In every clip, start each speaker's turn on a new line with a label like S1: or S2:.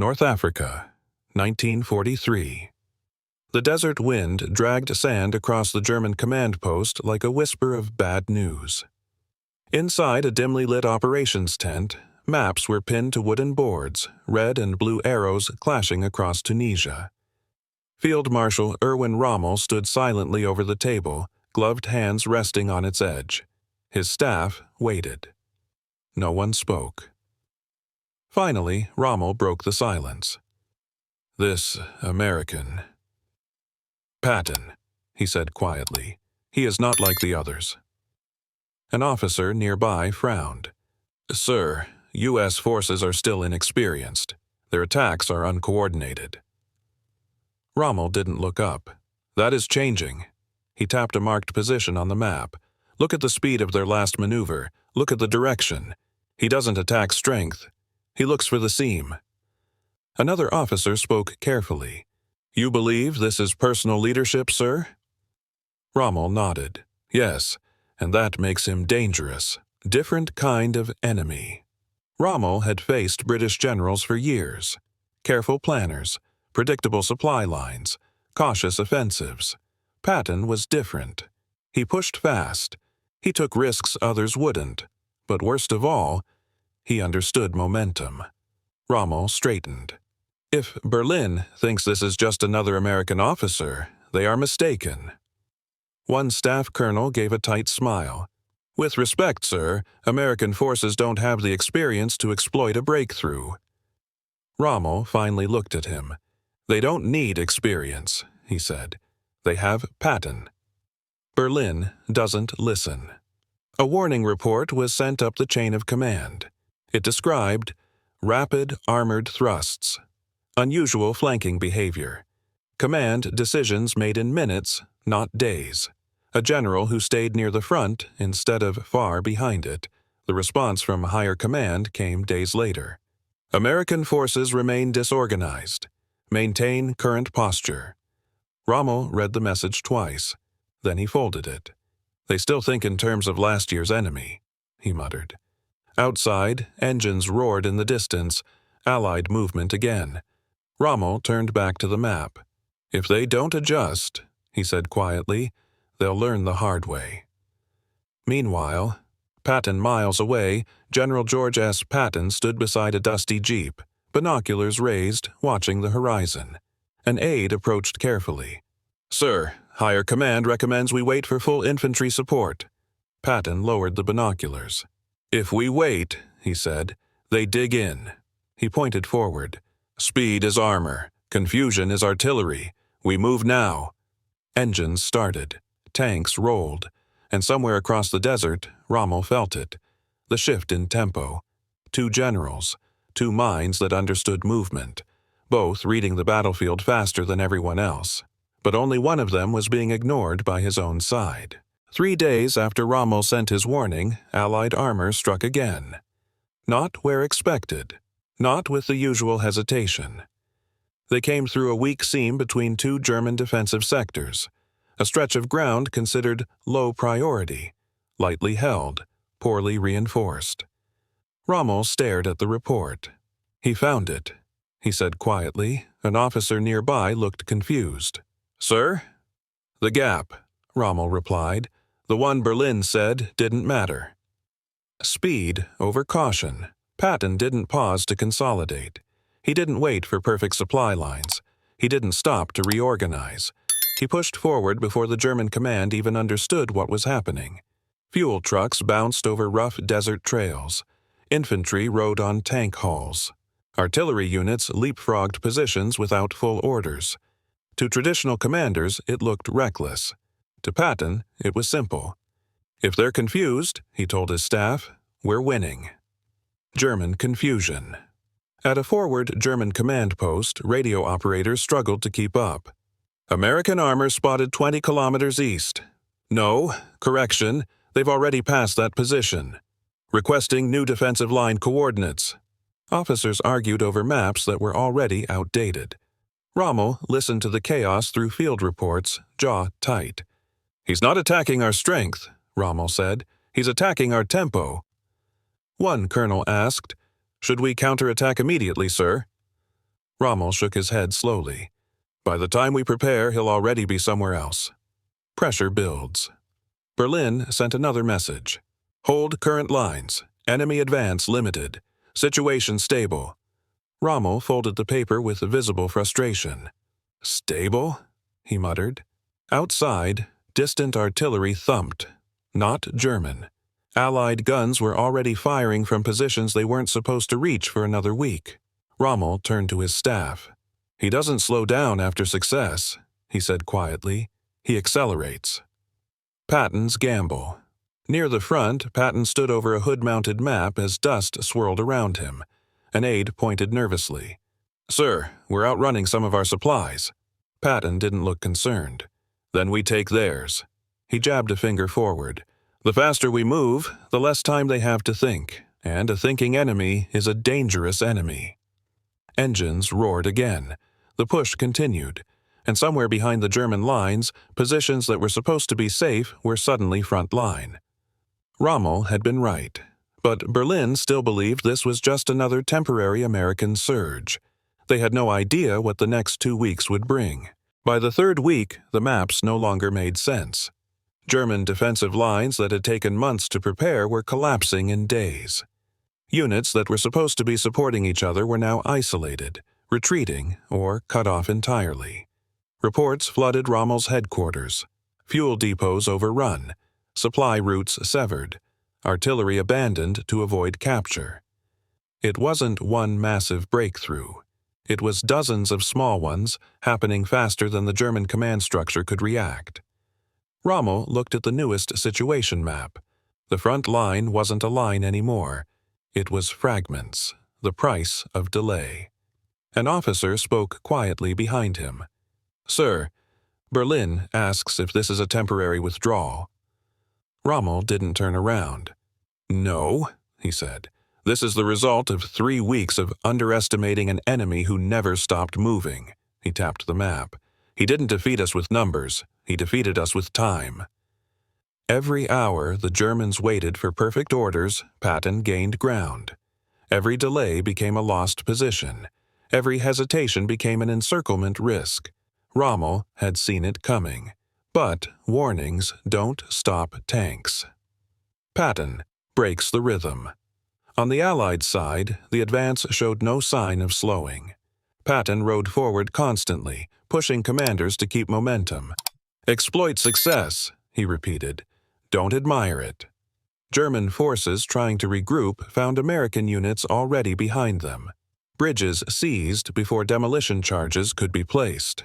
S1: North Africa, 1943. The desert wind dragged sand across the German command post like a whisper of bad news. Inside a dimly lit operations tent, maps were pinned to wooden boards, red and blue arrows clashing across Tunisia. Field Marshal Erwin Rommel stood silently over the table, gloved hands resting on its edge. His staff waited. No one spoke. Finally, Rommel broke the silence. "This American—" "Patton," he said quietly. "He is not like the others." An officer nearby frowned. "Sir, U.S. forces are still inexperienced. Their attacks are uncoordinated." Rommel didn't look up. "That is changing." He tapped a marked position on the map. "Look at the speed of their last maneuver. Look at the direction. He doesn't attack strength. He looks for the seam." Another officer spoke carefully. "You believe this is personal leadership, sir?" Rommel nodded. "Yes, and that makes him dangerous. Different kind of enemy." Rommel had faced British generals for years. Careful planners, predictable supply lines, cautious offensives. Patton was different. He pushed fast. He took risks others wouldn't. But worst of all, he understood momentum. Rommel straightened. "If Berlin thinks this is just another American officer, they are mistaken." One staff colonel gave a tight smile. "With respect, sir, American forces don't have the experience to exploit a breakthrough." Rommel finally looked at him. "They don't need experience," he said. "They have Patton." Berlin doesn't listen. A warning report was sent up the chain of command. It described rapid armored thrusts, unusual flanking behavior, command decisions made in minutes, not days, a general who stayed near the front instead of far behind it. The response from higher command came days later. "American forces remain disorganized. Maintain current posture." Rommel read the message twice. Then he folded it. "They still think in terms of last year's enemy," he muttered. Outside, engines roared in the distance, Allied movement again. Rommel turned back to the map. "If they don't adjust," he said quietly, "they'll learn the hard way." Meanwhile, Patton miles away, General George S. Patton stood beside a dusty jeep, binoculars raised, watching the horizon. An aide approached carefully. "Sir, higher command recommends we wait for full infantry support." Patton lowered the binoculars. "If we wait," he said, "they dig in." He pointed forward. "Speed is armor. Confusion is artillery. We move now." Engines started. Tanks rolled. And somewhere across the desert, Rommel felt it. The shift in tempo. Two generals. Two minds that understood movement. Both reading the battlefield faster than everyone else. But only one of them was being ignored by his own side. 3 days after Rommel sent his warning, Allied armor struck again. Not where expected. Not with the usual hesitation. They came through a weak seam between two German defensive sectors, a stretch of ground considered low priority, lightly held, poorly reinforced. Rommel stared at the report. "He found it," he said quietly. An officer nearby looked confused. "Sir?" "The gap," Rommel replied. "The one Berlin said didn't matter." Speed over caution. Patton didn't pause to consolidate. He didn't wait for perfect supply lines. He didn't stop to reorganize. He pushed forward before the German command even understood what was happening. Fuel trucks bounced over rough desert trails. Infantry rode on tank hulls. Artillery units leapfrogged positions without full orders. To traditional commanders, it looked reckless. To Patton, it was simple. "If they're confused," he told his staff, "we're winning." German confusion. At a forward German command post, radio operators struggled to keep up. "American armor spotted 20 kilometers east." "No, correction, they've already passed that position." "Requesting new defensive line coordinates." Officers argued over maps that were already outdated. Rommel listened to the chaos through field reports, jaw tight. "He's not attacking our strength," Rommel said. "He's attacking our tempo." One colonel asked, "Should we counterattack immediately, sir?" Rommel shook his head slowly. By the time we prepare, he'll already be somewhere else. Pressure builds. Berlin sent another message. Hold current lines. Enemy advance limited. Situation stable. Rommel folded the paper with visible frustration. Stable? He muttered. Outside, distant artillery thumped. Not German. Allied guns were already firing from positions they weren't supposed to reach for another week. Rommel turned to his staff. He doesn't slow down after success, he said quietly. He accelerates. Patton's gamble. Near the front, Patton stood over a hood-mounted map as dust swirled around him. An aide pointed nervously. Sir, we're outrunning some of our supplies. Patton didn't look concerned. Then we take theirs. He jabbed a finger forward. The faster we move, the less time they have to think, and a thinking enemy is a dangerous enemy. Engines roared again. The push continued, and somewhere behind the German lines, positions that were supposed to be safe were suddenly front line. Rommel had been right, but Berlin still believed this was just another temporary American surge. They had no idea what the next 2 weeks would bring. By the third week, the maps no longer made sense. German defensive lines that had taken months to prepare were collapsing in days. Units that were supposed to be supporting each other were now isolated, retreating, or cut off entirely. Reports flooded Rommel's headquarters. Fuel depots overrun, supply routes severed, artillery abandoned to avoid capture. It wasn't one massive breakthrough. It was dozens of small ones, happening faster than the German command structure could react. Rommel looked at the newest situation map. The front line wasn't a line anymore. It was fragments, the price of delay. An officer spoke quietly behind him. Sir, Berlin asks if this is a temporary withdrawal. Rommel didn't turn around. No, he said. This is the result of 3 weeks of underestimating an enemy who never stopped moving. He tapped the map. He didn't defeat us with numbers. He defeated us with time. Every hour the Germans waited for perfect orders, Patton gained ground. Every delay became a lost position. Every hesitation became an encirclement risk. Rommel had seen it coming. But warnings don't stop tanks. Patton breaks the rhythm. On the Allied side, the advance showed no sign of slowing. Patton rode forward constantly, pushing commanders to keep momentum. Exploit success, he repeated. Don't admire it. German forces trying to regroup found American units already behind them. Bridges seized before demolition charges could be placed.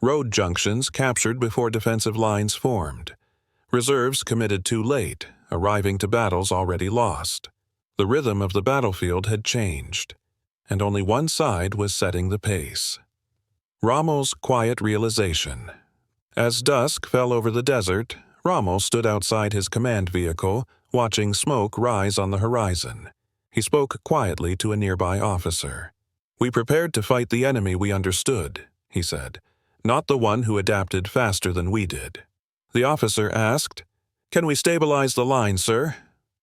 S1: Road junctions captured before defensive lines formed. Reserves committed too late, arriving to battles already lost. The rhythm of the battlefield had changed, and only one side was setting the pace. Rommel's quiet realization. As dusk fell over the desert, Rommel stood outside his command vehicle, watching smoke rise on the horizon. He spoke quietly to a nearby officer. We prepared to fight the enemy we understood, he said, not the one who adapted faster than we did. The officer asked, Can we stabilize the line, sir?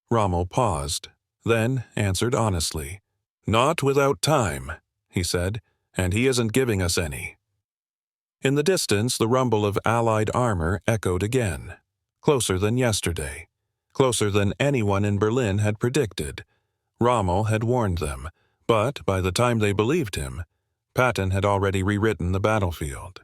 S1: Rommel paused, then answered honestly. Not without time, he said, and he isn't giving us any. In the distance, the rumble of Allied armor echoed again. Closer than yesterday. Closer than anyone in Berlin had predicted. Rommel had warned them, but by the time they believed him, Patton had already rewritten the battlefield.